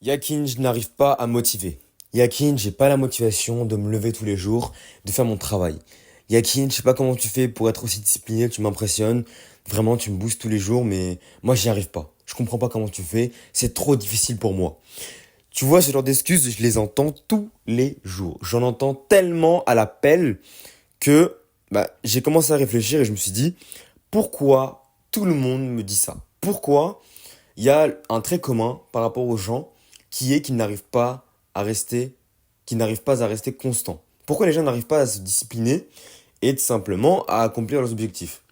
Yakin, je n'arrive pas à motiver. Yakin, j'ai pas la motivation de me lever tous les jours, de faire mon travail. Yakin, je sais pas comment tu fais pour être aussi discipliné, tu m'impressionnes. Vraiment, tu me boostes tous les jours, mais moi, j'y arrive pas. Je comprends pas comment tu fais, c'est trop difficile pour moi. Tu vois, ce genre d'excuses, je les entends tous les jours. J'en entends tellement à l'appel que j'ai commencé à réfléchir et je me suis dit, pourquoi tout le monde me dit ça? Pourquoi il y a un trait commun par rapport aux gens qui est qu'ils n'arrivent pas à rester, qu'ils n'arrivent pas à rester constants. Pourquoi les gens n'arrivent pas à se discipliner et tout simplement à accomplir leurs objectifs?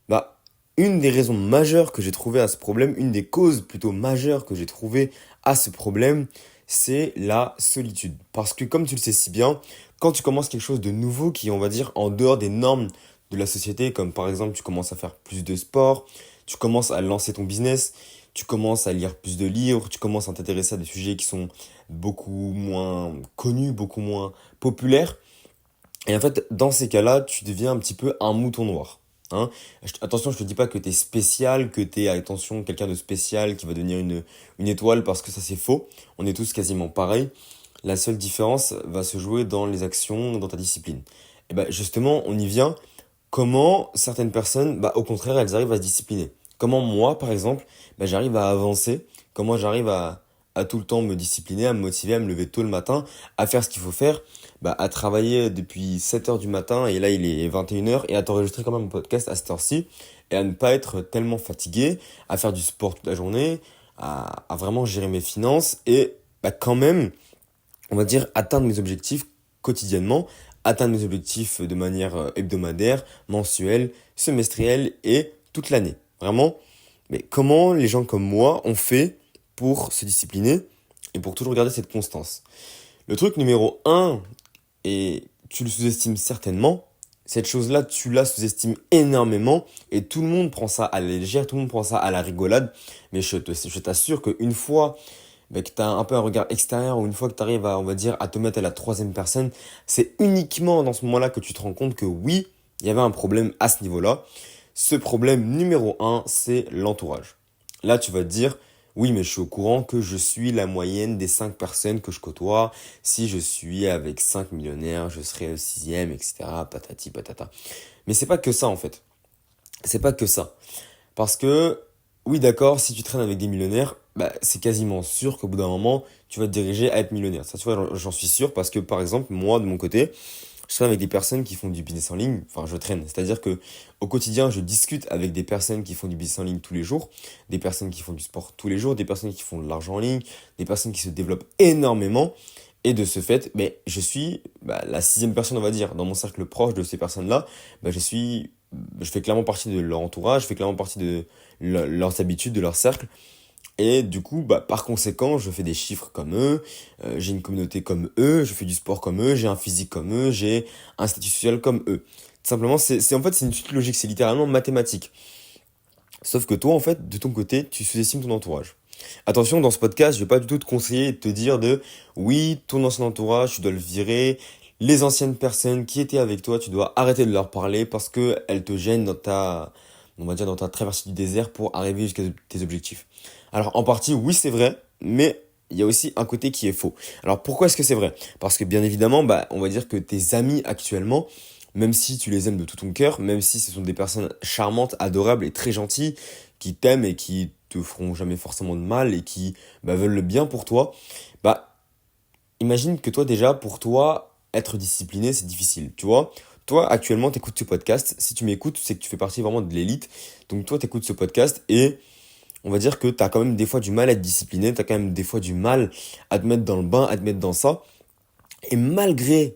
Bah, une des raisons majeures que j'ai trouvées à ce problème, une des causes plutôt majeures que j'ai trouvées à ce problème, c'est la solitude. Parce que comme tu le sais si bien, quand tu commences quelque chose de nouveau qui est, on va dire, en dehors des normes de la société, comme par exemple tu commences à faire plus de sport, tu commences à lancer ton business, tu commences à lire plus de livres, tu commences à t'intéresser à des sujets qui sont beaucoup moins connus, beaucoup moins populaires, et en fait, dans ces cas-là, tu deviens un petit peu un mouton noir. Hein. Attention, je te dis pas que t'es spécial, que t'es, attention, quelqu'un de spécial qui va devenir une étoile, parce que ça c'est faux. On est tous quasiment pareils. La seule différence va se jouer dans les actions, dans ta discipline. Et ben justement, on y vient. Comment certaines personnes, au contraire, elles arrivent à se discipliner. Comment moi, par exemple, j'arrive à avancer. Comment j'arrive à tout le temps me discipliner, à me motiver, à me lever tôt le matin, à faire ce qu'il faut faire, à travailler depuis 7 heures du matin, et là il est 21 heures, et à t'enregistrer quand même un podcast à cette heure-ci, et à ne pas être tellement fatigué, à faire du sport toute la journée, à vraiment gérer mes finances, et quand même, on va dire, atteindre mes objectifs quotidiennement, atteindre mes objectifs de manière hebdomadaire, mensuelle, semestrielle et toute l'année. Vraiment. Mais comment les gens comme moi ont fait pour se discipliner et pour toujours garder cette constance? Le truc numéro un, et tu le sous-estimes certainement, cette chose-là, tu la sous-estimes énormément et tout le monde prend ça à la légère, tout le monde prend ça à la rigolade. Mais je t'assure qu'une fois que tu as un peu un regard extérieur ou une fois que tu arrives à, on va dire, à te mettre à la troisième personne, c'est uniquement dans ce moment-là que tu te rends compte que oui, il y avait un problème à ce niveau-là. Ce problème numéro un, c'est l'entourage. Là, tu vas te dire, oui, mais je suis au courant que je suis la moyenne des 5 personnes que je côtoie. Si je suis avec 5 millionnaires, je serai le sixième, etc. Patati patata. Mais c'est pas que ça, en fait. C'est pas que ça. Parce que, oui, d'accord, si tu traînes avec des millionnaires, c'est quasiment sûr qu'au bout d'un moment, tu vas te diriger à être millionnaire. Ça, tu vois, j'en suis sûr parce que, par exemple, moi, de mon côté, je traîne avec des personnes qui font du business en ligne. Enfin, je traîne. C'est-à-dire que au quotidien, je discute avec des personnes qui font du business en ligne tous les jours, des personnes qui font du sport tous les jours, des personnes qui font de l'argent en ligne, des personnes qui se développent énormément. Et de ce fait, je suis la sixième personne, on va dire, dans mon cercle proche de ces personnes-là. Je fais clairement partie de leur entourage, je fais clairement partie de leurs habitudes, de leur cercle. Et du coup, par conséquent, je fais des chiffres comme eux, j'ai une communauté comme eux, je fais du sport comme eux, j'ai un physique comme eux, j'ai un statut social comme eux. Tout simplement, en fait, c'est une suite logique, c'est littéralement mathématique. Sauf que toi, en fait, de ton côté, tu sous-estimes ton entourage. Attention, dans ce podcast, je vais pas du tout te conseiller et te dire oui, ton ancien entourage, tu dois le virer. Les anciennes personnes qui étaient avec toi, tu dois arrêter de leur parler parce que elles te gênent on va dire, dans ta traversée du désert pour arriver jusqu'à tes objectifs. Alors, en partie, oui, c'est vrai, mais il y a aussi un côté qui est faux. Alors, pourquoi est-ce que c'est vrai? Parce que, bien évidemment, on va dire que tes amis actuellement, même si tu les aimes de tout ton cœur, même si ce sont des personnes charmantes, adorables et très gentilles, qui t'aiment et qui te feront jamais forcément de mal et qui veulent le bien pour toi, bah imagine que toi déjà, pour toi, être discipliné, c'est difficile, tu vois. Toi, actuellement, t'écoutes ce podcast. Si tu m'écoutes, c'est que tu fais partie vraiment de l'élite. Donc toi, t'écoutes ce podcast et on va dire que t'as quand même des fois du mal à être discipliné, t'as quand même des fois du mal à te mettre dans le bain, à te mettre dans ça. Et malgré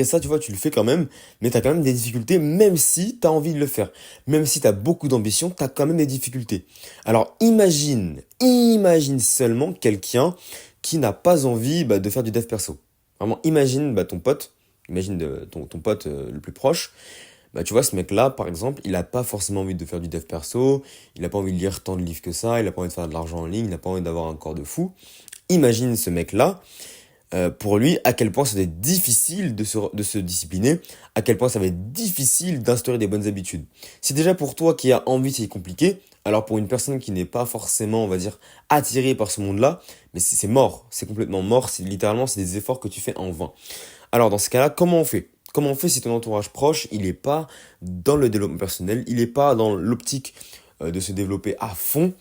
ça, tu vois, tu le fais quand même, mais t'as quand même des difficultés, même si t'as envie de le faire. Même si t'as beaucoup d'ambition, t'as quand même des difficultés. Alors imagine seulement quelqu'un qui n'a pas envie de faire du dev perso. Vraiment, imagine ton pote, imagine ton pote le plus proche. Tu vois, ce mec-là, par exemple, il a pas forcément envie de faire du dev perso, il a pas envie de lire tant de livres que ça, il a pas envie de faire de l'argent en ligne, il a pas envie d'avoir un corps de fou. Imagine ce mec-là pour lui à quel point ça va être difficile de se discipliner, à quel point ça va être difficile d'instaurer des bonnes habitudes. Si déjà pour toi qui as envie c'est compliqué, alors pour une personne qui n'est pas forcément, on va dire, attirée par ce monde-là, mais c'est mort, c'est complètement mort, c'est littéralement c'est des efforts que tu fais en vain. Alors dans ce cas-là, comment on fait? Comment on fait si ton entourage proche, il n'est pas dans le développement personnel, il n'est pas dans l'optique de se développer à fond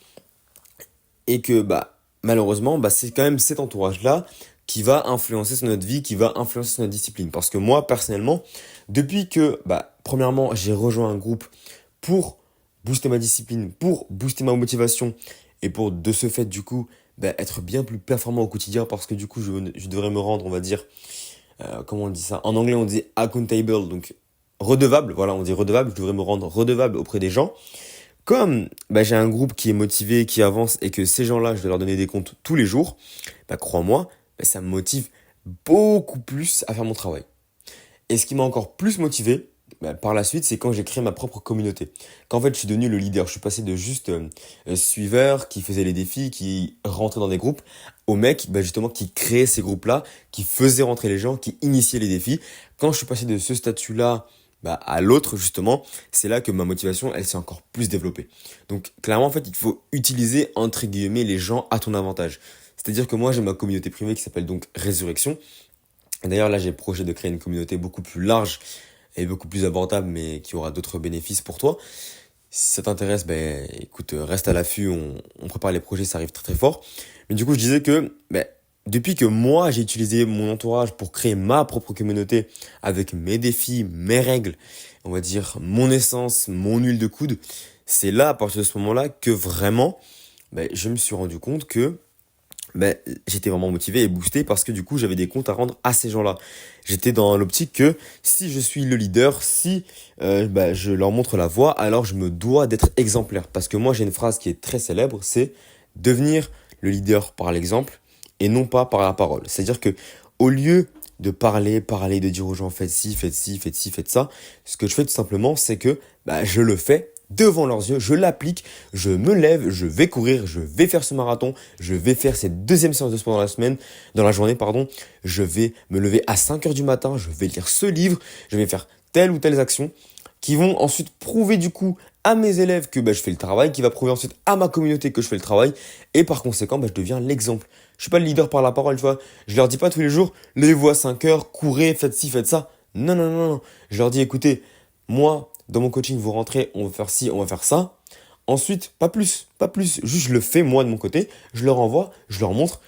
et que bah malheureusement bah c'est quand même cet entourage-là qui va influencer sur notre vie, qui va influencer sur notre discipline. Parce que moi personnellement, depuis que bah premièrement j'ai rejoint un groupe pour booster ma discipline, pour booster ma motivation et pour de ce fait du coup bah, être bien plus performant au quotidien parce que du coup je devrais me rendre on va dire comment on dit ça? En anglais, on dit accountable, donc redevable. Voilà, on dit redevable. Je devrais me rendre redevable auprès des gens. Comme bah, j'ai un groupe qui est motivé, qui avance et que ces gens-là, je vais leur donner des comptes tous les jours, bah, crois-moi, bah, ça me motive beaucoup plus à faire mon travail. Et ce qui m'a encore plus motivé, bah, par la suite, c'est quand j'ai créé ma propre communauté. Quand en fait, je suis devenu le leader. Je suis passé de juste suiveur qui faisait les défis, qui rentrait dans des groupes, au mec bah, justement qui créait ces groupes-là, qui faisait rentrer les gens, qui initiait les défis. Quand je suis passé de ce statut-là bah, à l'autre, justement, c'est là que ma motivation, elle s'est encore plus développée. Donc, clairement, en fait, il faut utiliser, entre guillemets, les gens à ton avantage. C'est-à-dire que moi, j'ai ma communauté privée qui s'appelle donc Résurrection. Et d'ailleurs, là, j'ai le projet de créer une communauté beaucoup plus large et beaucoup plus abordable, mais qui aura d'autres bénéfices pour toi. Si ça t'intéresse, ben, écoute, reste à l'affût, on prépare les projets, ça arrive très très fort. Mais du coup, je disais que ben, depuis que moi, j'ai utilisé mon entourage pour créer ma propre communauté avec mes défis, mes règles, on va dire mon essence, mon huile de coude, c'est là, à partir de ce moment-là, que vraiment, ben, je me suis rendu compte que ben, j'étais vraiment motivé et boosté parce que du coup j'avais des comptes à rendre à ces gens-là. J'étais dans l'optique que si je suis le leader, si ben, je leur montre la voie, alors je me dois d'être exemplaire. Parce que moi j'ai une phrase qui est très célèbre, c'est devenir le leader par l'exemple et non pas par la parole. C'est-à-dire que au lieu de parler, de dire aux gens faites ci, faites ci, faites ci, faites ça, ce que je fais tout simplement c'est que ben, je le fais devant leurs yeux, je l'applique, je me lève, je vais courir, je vais faire ce marathon, je vais faire cette deuxième séance de sport dans la semaine, dans la journée, pardon, je vais me lever à 5 heures du matin, je vais lire ce livre, je vais faire telle ou telle action qui vont ensuite prouver du coup à mes élèves que bah, je fais le travail, qui va prouver ensuite à ma communauté que je fais le travail, et par conséquent, bah, je deviens l'exemple. Je suis pas le leader par la parole, tu vois. Je leur dis pas tous les jours, levez-vous à 5 heures, courez, faites ci, faites ça. Non, non, non, non. Je leur dis, écoutez, moi, dans mon coaching, vous rentrez, on va faire ci, on va faire ça. Ensuite, pas plus, pas plus. Juste, je le fais moi de mon côté. Je leur envoie, je leur montre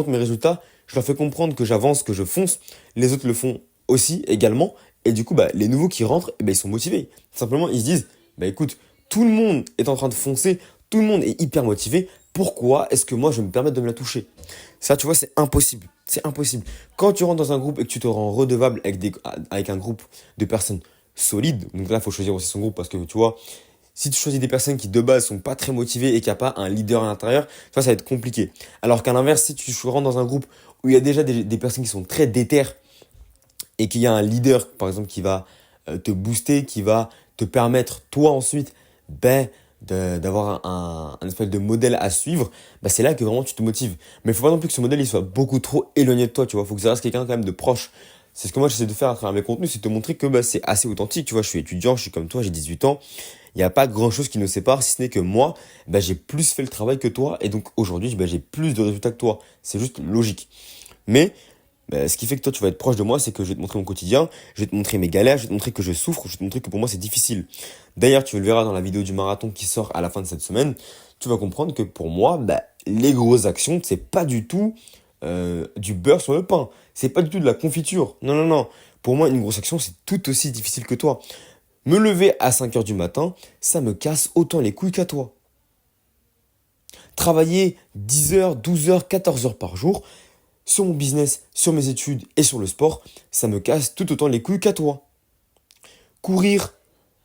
mes résultats. Je leur fais comprendre que j'avance, que je fonce. Les autres le font aussi, également. Et du coup, bah, les nouveaux qui rentrent, eh ben, ils sont motivés. Simplement, ils se disent, bah, écoute, tout le monde est en train de foncer. Tout le monde est hyper motivé. Pourquoi est-ce que moi, je vais me permettre de me la toucher? Ça, tu vois, c'est impossible. C'est impossible. Quand tu rentres dans un groupe et que tu te rends redevable avec un groupe de personnes solide. Donc là, il faut choisir aussi son groupe parce que tu vois, si tu choisis des personnes qui de base sont pas très motivées et qu'il n'y a pas un leader à l'intérieur, ça va être compliqué. Alors qu'à l'inverse, si tu rentres dans un groupe où il y a déjà des personnes qui sont très déterres et qu'il y a un leader, par exemple, qui va te booster, qui va te permettre, toi ensuite, ben, d'avoir un espèce de modèle à suivre, bah c'est là que vraiment tu te motives. Mais il faut pas non plus que ce modèle il soit beaucoup trop éloigné de toi, tu vois. Il faut que ça reste quelqu'un quand même de proche. C'est ce que moi j'essaie de faire à travers mes contenus, c'est de te montrer que bah, c'est assez authentique, tu vois. Je suis étudiant, je suis comme toi, j'ai 18 ans. Il n'y a pas grand chose qui nous sépare, si ce n'est que moi, bah, j'ai plus fait le travail que toi, et donc aujourd'hui, bah, j'ai plus de résultats que toi. C'est juste logique. Mais bah, ce qui fait que toi, tu vas être proche de moi, c'est que je vais te montrer mon quotidien, je vais te montrer mes galères, je vais te montrer que je souffre, je vais te montrer que pour moi, c'est difficile. D'ailleurs, tu le verras dans la vidéo du marathon qui sort à la fin de cette semaine, tu vas comprendre que pour moi, bah, les grosses actions, c'est pas du tout du beurre sur le pain. C'est pas du tout de la confiture. Non, non, non. Pour moi, une grosse action, c'est tout aussi difficile que toi. Me lever à 5 heures du matin, ça me casse autant les couilles qu'à toi. Travailler 10 heures, 12 heures, 14 heures par jour sur mon business, sur mes études et sur le sport, ça me casse tout autant les couilles qu'à toi. Courir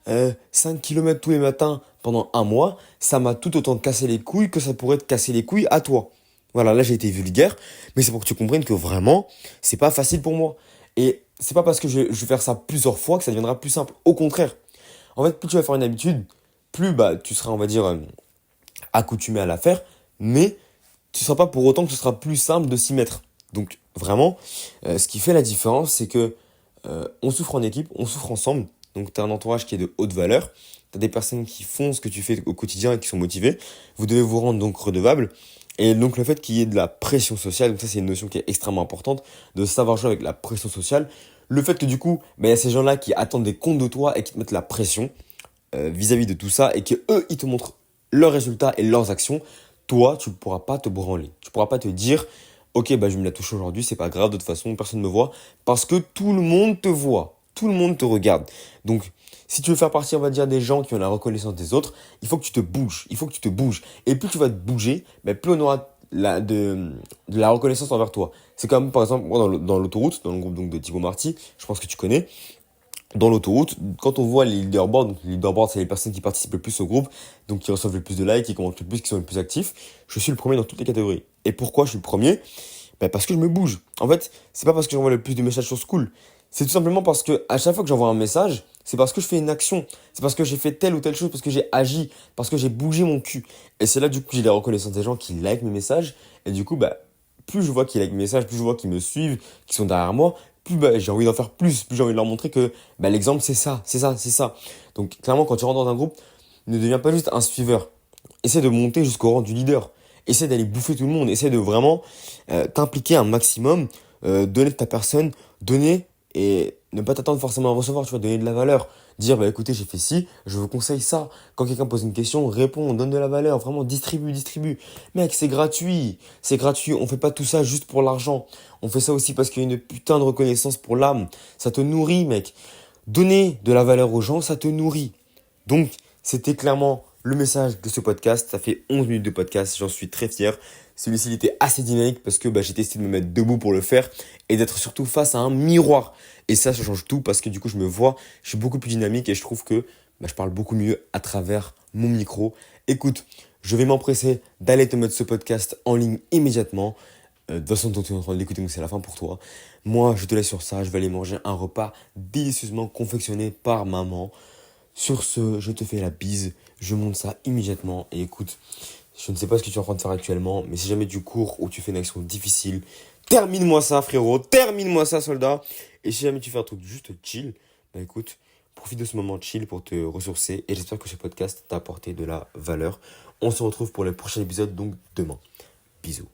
5 km tous les matins pendant un mois, ça m'a tout autant cassé les couilles que ça pourrait te casser les couilles à toi. Voilà, là j'ai été vulgaire, mais c'est pour que tu comprennes que vraiment, c'est pas facile pour moi. Et c'est pas parce que je vais faire ça plusieurs fois que ça deviendra plus simple. Au contraire, en fait, plus tu vas faire une habitude, plus bah, tu seras, on va dire, accoutumé à la faire, mais tu ne seras pas pour autant que ce sera plus simple de s'y mettre. Donc vraiment, ce qui fait la différence, c'est que on souffre en équipe, on souffre ensemble. Donc tu as un entourage qui est de haute valeur, tu as des personnes qui font ce que tu fais au quotidien et qui sont motivées. Vous devez vous rendre donc redevable. Et donc le fait qu'il y ait de la pression sociale, donc ça c'est une notion qui est extrêmement importante, de savoir jouer avec la pression sociale. Le fait que du coup, il y a ces gens-là qui attendent des comptes de toi et qui te mettent la pression vis-à-vis de tout ça et que eux ils te montrent leurs résultats et leurs actions, toi tu ne pourras pas te branler. Tu ne pourras pas te dire, ok je me la touche aujourd'hui, c'est pas grave, de toute façon personne ne me voit, parce que tout le monde te voit, tout le monde te regarde. Donc si tu veux faire partie, on va dire, des gens qui ont la reconnaissance des autres, il faut que tu te bouges, il faut que tu te bouges. Et plus tu vas te bouger, plus on aura de la reconnaissance envers toi. C'est comme par exemple moi dans l'autoroute, dans le groupe donc de Thibaut Marty, je pense que tu connais. Dans l'autoroute, quand on voit les leaderboards, donc les leaderboards, c'est les personnes qui participent le plus au groupe, donc qui reçoivent le plus de likes, qui commentent le plus, qui sont les plus actifs. Je suis le premier dans toutes les catégories. Et pourquoi je suis le premier? Parce que je me bouge. En fait, c'est pas parce que j'envoie le plus de messages sur School. C'est tout simplement parce que à chaque fois que j'envoie un message, c'est parce que je fais une action. C'est parce que j'ai fait telle ou telle chose, parce que j'ai agi, parce que j'ai bougé mon cul. Et c'est là, du coup, que j'ai la reconnaissance des gens qui likent mes messages. Et du coup, plus je vois qu'ils likent mes messages, plus je vois qu'ils me suivent, qu'ils sont derrière moi, plus j'ai envie d'en faire plus j'ai envie de leur montrer que l'exemple c'est ça, c'est ça, c'est ça. Donc clairement quand tu rentres dans un groupe, ne deviens pas juste un suiveur. Essaie de monter jusqu'au rang du leader. Essaie d'aller bouffer tout le monde. Essaie de vraiment t'impliquer un maximum, donner de ta personne, donner et ne pas t'attendre forcément à recevoir, tu vas donner de la valeur. Dire, écoutez, j'ai fait ci, je vous conseille ça. Quand quelqu'un pose une question, réponds, donne de la valeur, vraiment distribue, distribue. Mec, c'est gratuit, on fait pas tout ça juste pour l'argent. On fait ça aussi parce qu'il y a une putain de reconnaissance pour l'âme. Ça te nourrit, mec. Donner de la valeur aux gens, ça te nourrit. Donc, c'était clairement le message de ce podcast. Ça fait 11 minutes de podcast, j'en suis très fier. Celui-ci il était assez dynamique parce que j'ai testé de me mettre debout pour le faire et d'être surtout face à un miroir. Et ça change tout parce que du coup, je me vois, je suis beaucoup plus dynamique et je trouve que je parle beaucoup mieux à travers mon micro. Écoute, je vais m'empresser d'aller te mettre ce podcast en ligne immédiatement. De toute façon, tu es en train de l'écouter, donc c'est la fin pour toi. Moi, je te laisse sur ça. Je vais aller manger un repas délicieusement confectionné par maman. Sur ce, je te fais la bise. Je monte ça immédiatement. Et écoute, je ne sais pas ce que tu es en train de faire actuellement, mais si jamais tu cours ou tu fais une action difficile, termine-moi ça, frérot. Termine-moi ça, soldat. Et si jamais tu fais un truc juste chill, écoute, profite de ce moment chill pour te ressourcer. Et j'espère que ce podcast t'a apporté de la valeur. On se retrouve pour le prochain épisode, donc demain. Bisous.